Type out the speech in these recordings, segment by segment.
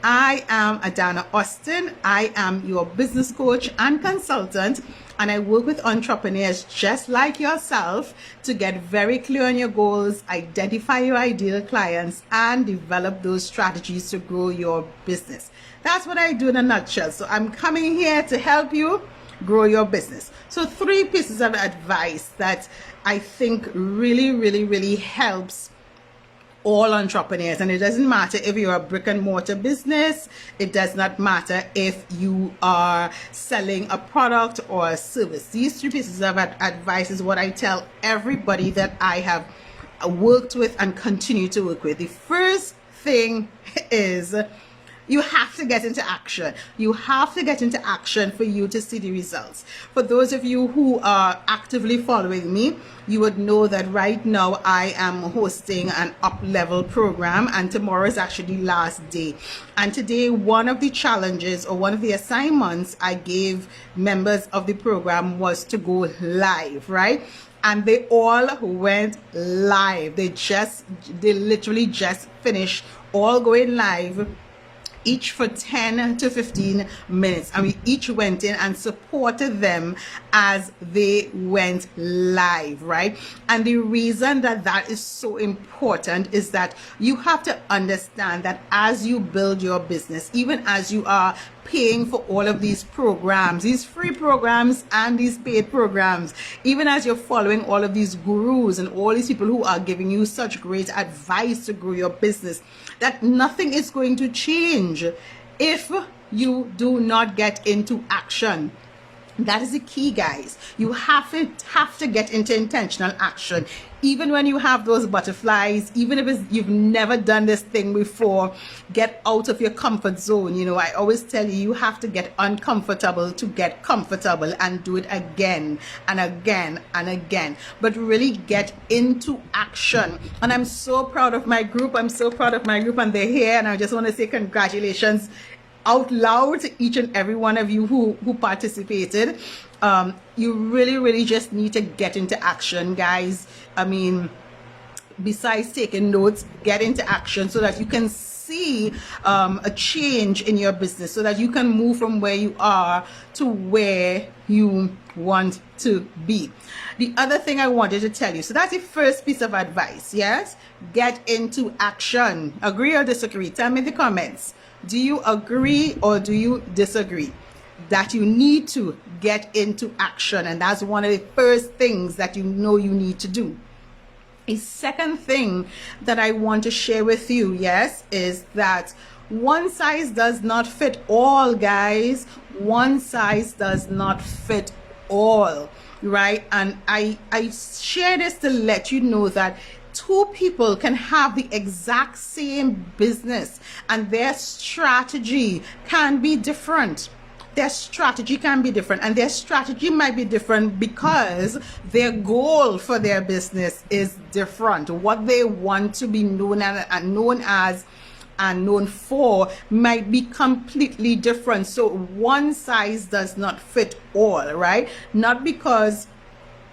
I am Adanna Austin. I am your business coach and consultant, and I work with entrepreneurs just like yourself to get very clear on your goals, identify your ideal clients, and develop those strategies to grow your business. That's what I do in a nutshell. So I'm coming here to help you grow your business. So 3 pieces of advice that I think really helps all entrepreneurs, and it doesn't matter if you're a brick and mortar business, it does not matter if you are selling a product or a service. These 3 pieces of advice is what I tell everybody that I have worked with and continue to work with. The first thing is you have to get into action. You have to get into action for you to see the results. For those of you who are actively following me, you would know that right now I am hosting an up-level program, and tomorrow is actually the last day. And today, one of the challenges or one of the assignments I gave members of the program was to go live, right? And they all went live. They literally just finished all going live, each for 10 to 15 minutes, and we each went in and supported them as they went live, right? And the reason that that is so important is that you have to understand that as you build your business, even as you are paying for all of these programs, these free programs and these paid programs, even as you're following all of these gurus and all these people who are giving you such great advice to grow your business, that nothing is going to change if you do not get into action. That is the key, guys. You have to get into intentional action. Even when you have those butterflies, even if you've never done this thing before, get out of your comfort zone. You know, I always tell you, you have to get uncomfortable to get comfortable, and do it again and again and again. But really get into action. And I'm so proud of my group. I'm so proud of my group, and they're here. And I just want to say congratulations out loud to each and every one of you who participated. You really just need to get into action, guys. I mean, besides taking notes, get into action so that you can see a change in your business, so that you can move from where you are to where you want to be. The other thing I wanted to tell you, so that's the first piece of advice. Yes, get into action. Agree or disagree? Tell me in the comments. Do you agree or do you disagree that you need to get into action? And that's one of the first things that you know you need to do. A second thing that I want to share with you, yes, is that one size does not fit all, guys. One size does not fit all, right? And I share this to let you know that 2 people can have the exact same business and their strategy can be different. Their strategy can be different, and their strategy might be different because their goal for their business is different. What they want to be known as and known for might be completely different. So one size does not fit all, right? Not because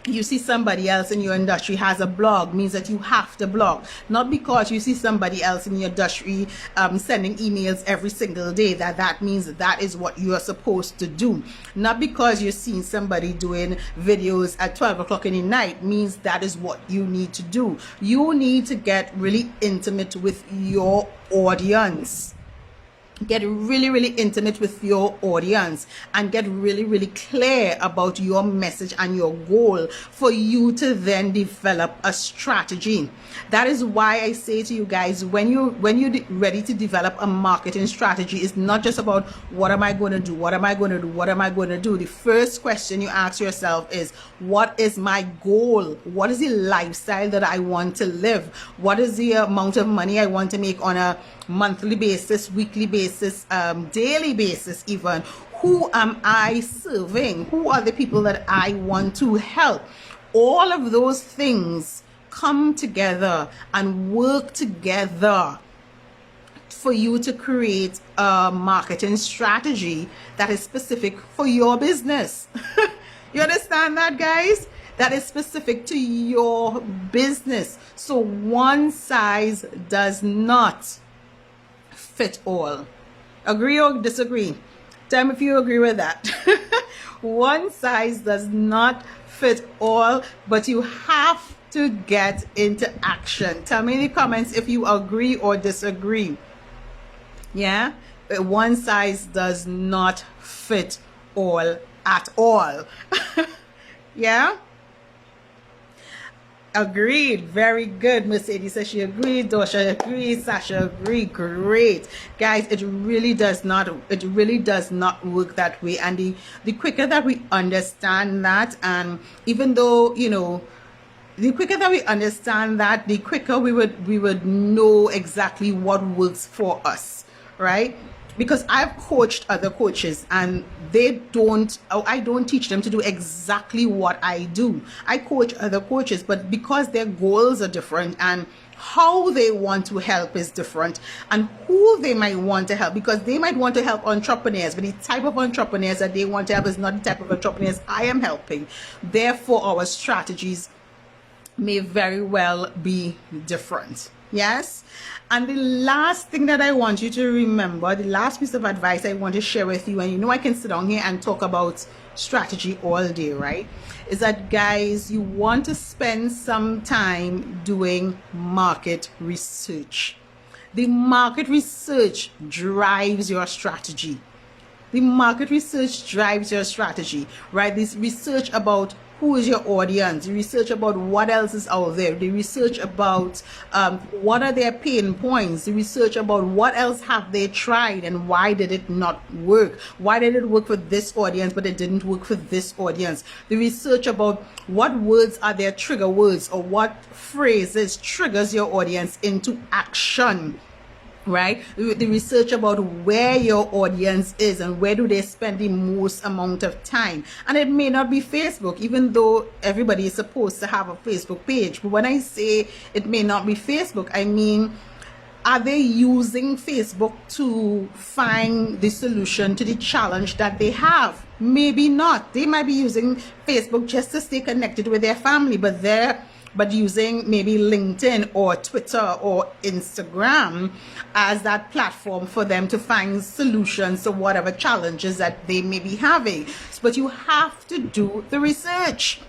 you see somebody else in your industry has a blog means that you have to blog. Not because you see somebody else in your industry sending emails every single day that means that is what you are supposed to do. Not because you're seeing somebody doing videos at 12 o'clock in the night means that is what you need to do. You need to get really intimate with your audience. Get really intimate with your audience and get really clear about your message and your goal for you to then develop a strategy. That is why I say to you guys, when you're ready to develop a marketing strategy, it's not just about what am I going to do, what am I going to do, what am I going to do. The first question you ask yourself is, what is my goal? What is the lifestyle that I want to live? What is the amount of money I want to make on a monthly basis, weekly basis, daily basis even? Who am I serving? Who are the people that I want to help? All of those things come together and work together for you to create a marketing strategy that is specific for your business. You understand that, guys? That is specific to your business. So one size does not fit all. Agree or disagree? Tell me if you agree with that. One size does not fit all, but you have to get into action. Tell me in the comments if you agree or disagree. Yeah, one size does not fit all at all. Yeah. Agreed. Very good. Mercedes says she agreed. Dosha agreed. Sasha agreed. Great. Guys, it really does not work that way. And the quicker that we understand that, and even though, you know, the quicker that we understand that, the quicker we would know exactly what works for us, right? Because I've coached other coaches and I don't teach them to do exactly what I do. I coach other coaches, but because their goals are different and how they want to help is different, and who they might want to help, because they might want to help entrepreneurs, but the type of entrepreneurs that they want to help is not the type of entrepreneurs I am helping. Therefore, our strategies may very well be different. Yes. And the last thing that I want you to remember, the last piece of advice I want to share with you, and you know I can sit down here and talk about strategy all day, right? Is that, guys, you want to spend some time doing market research. The market research drives your strategy. The market research drives your strategy, right? This research about who is your audience, the research about what else is out there, the research about what are their pain points, the research about what else have they tried and why did it not work, why did it work for this audience but it didn't work for this audience, the research about what words are their trigger words or what phrases triggers your audience into action. Right? The research about where your audience is and where do they spend the most amount of time. And it may not be Facebook, even though everybody is supposed to have a Facebook page. But when I say it may not be Facebook, I mean, are they using Facebook to find the solution to the challenge that they have? Maybe not. They might be using Facebook just to stay connected with their family, but using maybe LinkedIn or Twitter or Instagram as that platform for them to find solutions to whatever challenges that they may be having. But you have to do the research.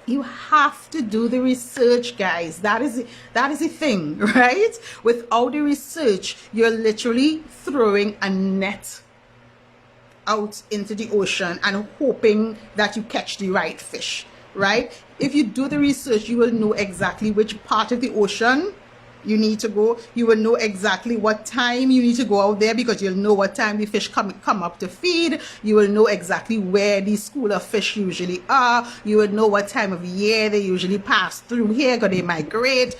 You have to do the research, guys. That is the thing, right? Without the research, you're literally throwing a net out into the ocean and hoping that you catch the right fish. Right? If you do the research, you will know exactly which part of the ocean you need to go. You will know exactly what time you need to go out there, because you'll know what time the fish come up to feed. You will know exactly where the school of fish usually are. You will know what time of year they usually pass through here because they migrate.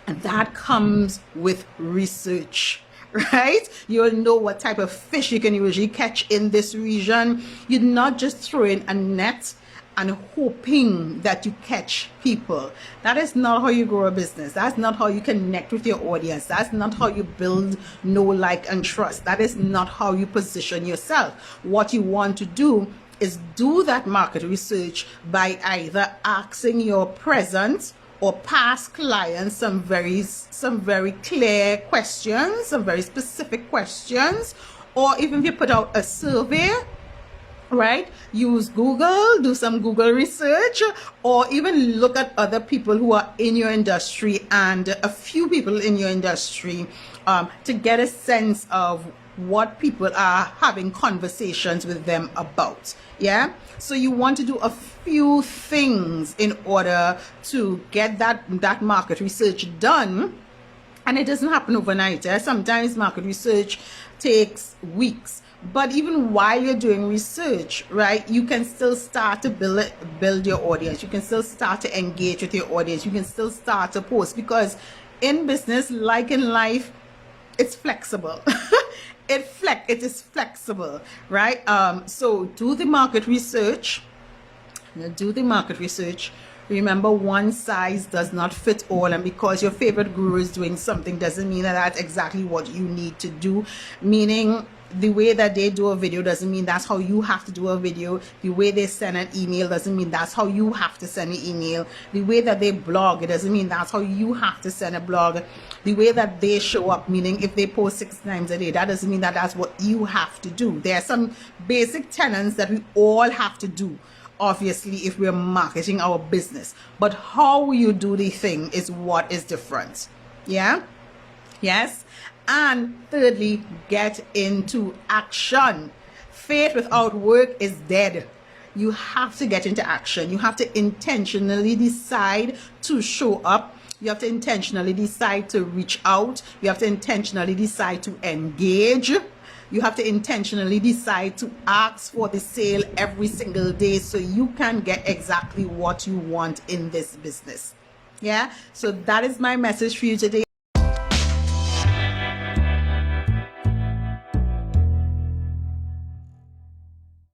And that comes with research. Right? You'll know what type of fish you can usually catch in this region. You're not just throwing a net and hoping that you catch people. That is not how you grow a business. That's not how you connect with your audience. That's not how you build know, like, and trust. That is not how you position yourself. What you want to do is do that market research by either asking your present or past clients some very clear questions, some very specific questions, or even if you put out a survey, right? Use Google, do some Google research, or even look at other people who are in your industry and a few people in your industry to get a sense of what people are having conversations with them about. Yeah, so you want to do a few things in order to get that market research done, and it doesn't happen overnight. Sometimes market research takes weeks. But even while you're doing research, right, you can still start to build your audience. You can still start to engage with your audience. You can still start to post, because in business, like in life, it's flexible. It is flexible, right? So do the market research. Do the market research. Remember, one size does not fit all, and because your favorite guru is doing something doesn't mean that that's exactly what you need to do. Meaning, The way that they do a video doesn't mean that's how you have to do a video. The way they send an email doesn't mean that's how you have to send an email. The way that they blog, it doesn't mean that's how you have to send a blog. The way that they show up, meaning if they post 6 times a day, that doesn't mean that that's what you have to do. There are some basic tenets that we all have to do, obviously, if we're marketing our business. But how you do the thing is what is different. Yeah? Yes? And thirdly, get into action. Faith without work is dead. You have to get into action. You have to intentionally decide to show up. You have to intentionally decide to reach out. You have to intentionally decide to engage. You have to intentionally decide to ask for the sale every single day so you can get exactly what you want in this business. Yeah, so that is my message for you today.